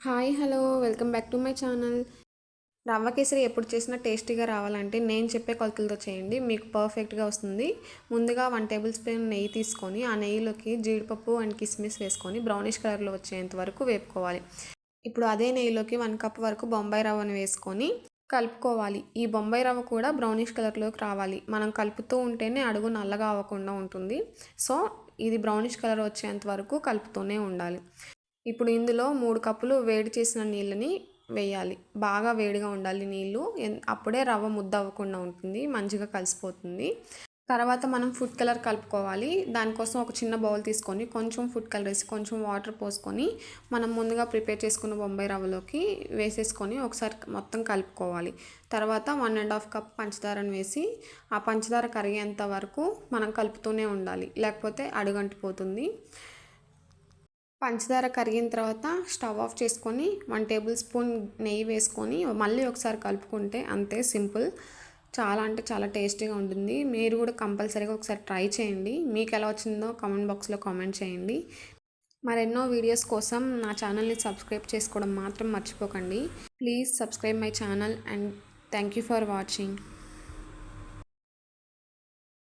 Hi hello welcome back to my channel. రవ్వ కేసరి ఎప్పుడు చేసినా టేస్టీగా రావాలంటే నేను చెప్పే కొలతలతో చేయండి, మీకు పర్ఫెక్ట్గా వస్తుంది. ముందుగా 1 టేబుల్ స్పూన్ నెయ్యి తీసుకొని ఆ నెయ్యిలోకి జీడిపప్పు అండ్ కిస్మిస్ వేసుకొని బ్రౌనిష్ కలర్లో వచ్చేంత వరకు వేపుకోవాలి. ఇప్పుడు అదే నెయ్యిలోకి 1 కప్ వరకు బొంబాయి రవ్వను వేసుకొని కలుపుకోవాలి. ఈ బొంబాయి రవ్వ కూడా బ్రౌనిష్ కలర్లోకి రావాలి. మనం కలుపుతూ ఉంటేనే అడుగు నల్లగా అవ్వకుండా ఉంటుంది. సో ఇది బ్రౌనిష్ కలర్ వచ్చేంత వరకు కలుపుతూనే ఉండాలి. ఇప్పుడు ఇందులో 3 కప్పులు వేడి చేసిన నీళ్ళని వేయాలి. బాగా వేడిగా ఉండాలి నీళ్ళు, అప్పుడే రవ్వ ముద్ద అవ్వకుండా ఉంటుంది, మంచిగా కలిసిపోతుంది. తర్వాత మనం ఫుడ్ కలర్ కలుపుకోవాలి. దానికోసం ఒక చిన్న బౌల్ తీసుకొని కొంచెం ఫుడ్ కలర్ వేసి కొంచెం వాటర్ పోసుకొని మనం ముందుగా ప్రిపేర్ చేసుకున్న బొంబాయి రవ్వలోకి వేసేసుకొని ఒకసారి మొత్తం కలుపుకోవాలి. తర్వాత 1.5 కప్ పంచదారను వేసి ఆ పంచదార కరిగేంత వరకు మనం కలుపుతూనే ఉండాలి, లేకపోతే అడుగంటిపోతుంది. పంచదార కరిగిన తర్వాత స్టవ్ ఆఫ్ చేసుకొని 1 టేబుల్ స్పూన్ నెయ్యి వేసుకొని మళ్ళీ ఒకసారి కలుపుకుంటే అంతే, సింపుల్. చాలా అంటే చాలా టేస్టీగా ఉంటుంది. మీరు కూడా కంపల్సరీగా ఒకసారి ట్రై చేయండి. మీకు ఎలా వచ్చిందో కామెంట్ బాక్స్లో కామెంట్ చేయండి. మరెన్నో వీడియోస్ కోసం నా ఛానల్ని సబ్స్క్రైబ్ చేసుకోవడం మాత్రం మర్చిపోకండి. Please subscribe my channel and thank you for watching.